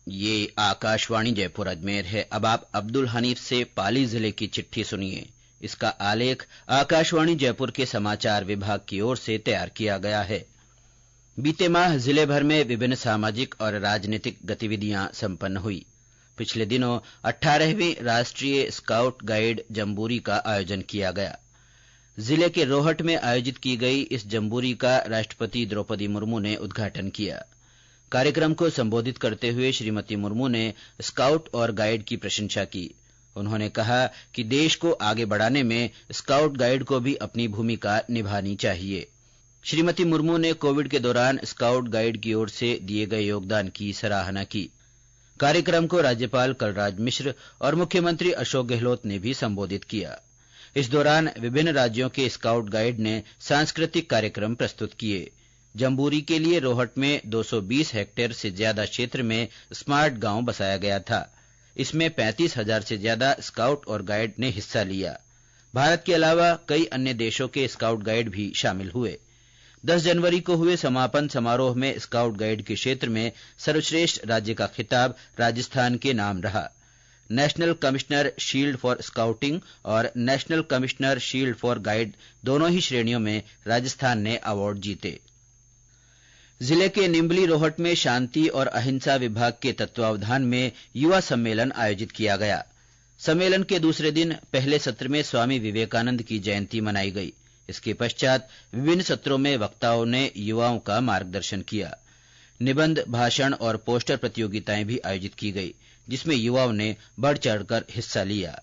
ये आकाशवाणी जयपुर अजमेर है। अब आप अब्दुल हनीफ से पाली जिले की चिट्ठी सुनिए। इसका आलेख आकाशवाणी जयपुर के समाचार विभाग की ओर से तैयार किया गया है। बीते माह जिले भर में विभिन्न सामाजिक और राजनीतिक गतिविधियां संपन्न हुई। पिछले दिनों 18वीं राष्ट्रीय स्काउट गाइड जम्बूरी का आयोजन किया गया। जिले के रोहट में आयोजित की गई इस जम्बूरी का राष्ट्रपति द्रौपदी मुर्मू ने उद्घाटन किया। कार्यक्रम को संबोधित करते हुए श्रीमती मुर्मू ने स्काउट और गाइड की प्रशंसा की। उन्होंने कहा कि देश को आगे बढ़ाने में स्काउट गाइड को भी अपनी भूमिका निभानी चाहिए। श्रीमती मुर्मू ने कोविड के दौरान स्काउट गाइड की ओर से दिए गए योगदान की सराहना की। कार्यक्रम को राज्यपाल कलराज मिश्र और मुख्यमंत्री अशोक गहलोत ने भी संबोधित किया। इस दौरान विभिन्न राज्यों के स्काउट गाइड ने सांस्कृतिक कार्यक्रम प्रस्तुत किए। जम्बूरी के लिए रोहट में 220 हेक्टेयर से ज्यादा क्षेत्र में स्मार्ट गांव बसाया गया था। इसमें 35,000 से ज्यादा स्काउट और गाइड ने हिस्सा लिया। भारत के अलावा कई अन्य देशों के स्काउट गाइड भी शामिल हुए। 10 जनवरी को हुए समापन समारोह में स्काउट गाइड के क्षेत्र में सर्वश्रेष्ठ राज्य का खिताब राजस्थान के नाम रहा। National Commissioner Shield for Scouting और National Commissioner Shield for Guide दोनों ही श्रेणियों में राजस्थान ने अवार्ड जीते। जिले के निम्बली रोहट में शांति और अहिंसा विभाग के तत्वावधान में युवा सम्मेलन आयोजित किया गया। सम्मेलन के दूसरे दिन पहले सत्र में स्वामी विवेकानंद की जयंती मनाई गई। इसके पश्चात विभिन्न सत्रों में वक्ताओं ने युवाओं का मार्गदर्शन किया। निबंध, भाषण और पोस्टर प्रतियोगिताएं भी आयोजित की गई, जिसमें युवाओं ने बढ़ चढ़कर हिस्सा लिया।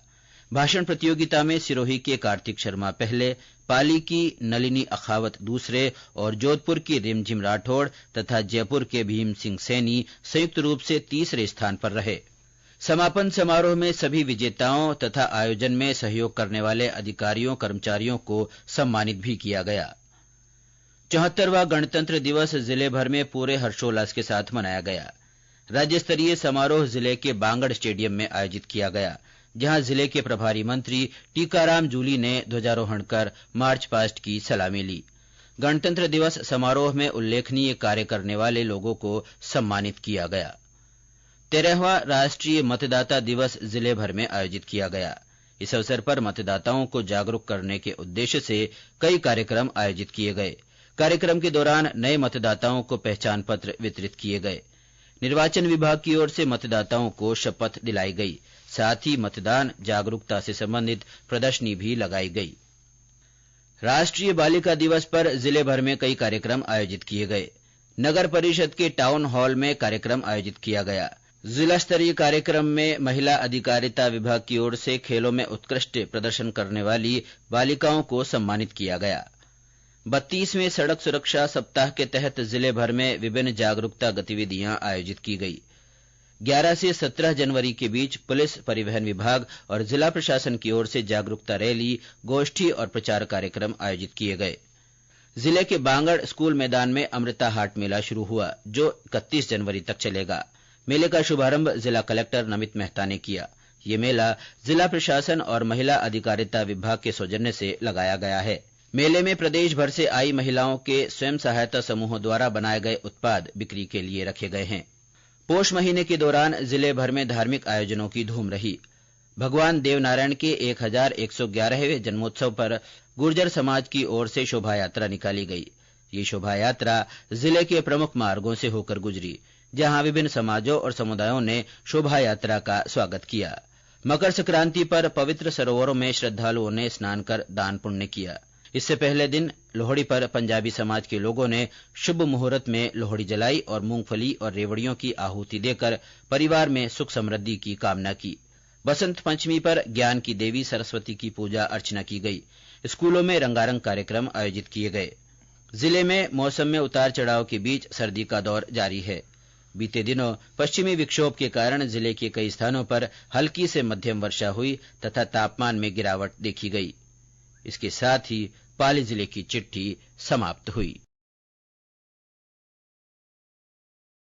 भाषण प्रतियोगिता में सिरोही के कार्तिक शर्मा पहले, पाली की नलिनी अखावत दूसरे और जोधपुर की रिमझिम राठौड़ तथा जयपुर के भीम सिंह सैनी संयुक्त रूप से तीसरे स्थान पर रहे। समापन समारोह में सभी विजेताओं तथा आयोजन में सहयोग करने वाले अधिकारियों कर्मचारियों को सम्मानित भी किया गया। 74वां गणतंत्र दिवस जिले भर में पूरे हर्षोल्लास के साथ मनाया गया। राज्य स्तरीय समारोह जिले के बांगड़ स्टेडियम में आयोजित किया गया, जहां जिले के प्रभारी मंत्री टीकाराम जूली ने ध्वजारोहण कर मार्च पास्ट की सलामी ली। गणतंत्र दिवस समारोह में उल्लेखनीय कार्य करने वाले लोगों को सम्मानित किया गया। 13वां राष्ट्रीय मतदाता दिवस जिले भर में आयोजित किया गया। इस अवसर पर मतदाताओं को जागरूक करने के उद्देश्य से कई कार्यक्रम आयोजित किए गए। कार्यक्रम के दौरान नए मतदाताओं को पहचान पत्र वितरित किए गए। निर्वाचन विभाग की ओर से मतदाताओं को शपथ दिलाई गई। साथ ही मतदान जागरूकता से संबंधित प्रदर्शनी भी लगाई गई। राष्ट्रीय बालिका दिवस पर जिले भर में कई कार्यक्रम आयोजित किए गए। नगर परिषद के टाउन हॉल में कार्यक्रम आयोजित किया गया। जिला स्तरीय कार्यक्रम में महिला अधिकारिता विभाग की ओर से खेलों में उत्कृष्ट प्रदर्शन करने वाली बालिकाओं को सम्मानित किया गया। 32वें सड़क सुरक्षा सप्ताह के तहत जिले भर में विभिन्न जागरूकता गतिविधियां आयोजित की गई। 11 से 17 जनवरी के बीच पुलिस, परिवहन विभाग और जिला प्रशासन की ओर से जागरूकता रैली, गोष्ठी और प्रचार कार्यक्रम आयोजित किए गए। जिले के बांगड़ स्कूल मैदान में अमृता हाट मेला शुरू हुआ, जो 31 जनवरी तक चलेगा। मेले का शुभारंभ जिला कलेक्टर नमित मेहता ने किया। ये मेला जिला प्रशासन और महिला अधिकारिता विभाग के सौजन्य से लगाया गया है। मेले में प्रदेश भर से आई महिलाओं के स्वयं सहायता समूहों द्वारा बनाए गए उत्पाद बिक्री के लिए रखे गए हैं। पोष महीने के दौरान जिले भर में धार्मिक आयोजनों की धूम रही। भगवान देवनारायण के 1111वें जन्मोत्सव पर गुर्जर समाज की ओर से शोभा यात्रा निकाली गई। ये शोभा यात्रा जिले के प्रमुख मार्गों से होकर गुजरी, जहां विभिन्न समाजों और समुदायों ने शोभा यात्रा का स्वागत किया। मकर संक्रांति पर पवित्र सरोवरों में श्रद्धालुओं ने स्नान कर दान पुण्य किया। इससे पहले दिन लोहड़ी पर पंजाबी समाज के लोगों ने शुभ मुहूर्त में लोहड़ी जलाई और मूंगफली और रेवड़ियों की आहुति देकर परिवार में सुख समृद्धि की कामना की। बसंत पंचमी पर ज्ञान की देवी सरस्वती की पूजा अर्चना की गई। स्कूलों में रंगारंग कार्यक्रम आयोजित किए गए। जिले में मौसम में उतार चढ़ाव के बीच सर्दी का दौर जारी है। बीते दिनों पश्चिमी विक्षोभ के कारण जिले के कई स्थानों पर हल्की से मध्यम वर्षा हुई तथा तापमान में गिरावट देखी गई। इसके साथ ही पाली जिले की चिट्ठी समाप्त हुई।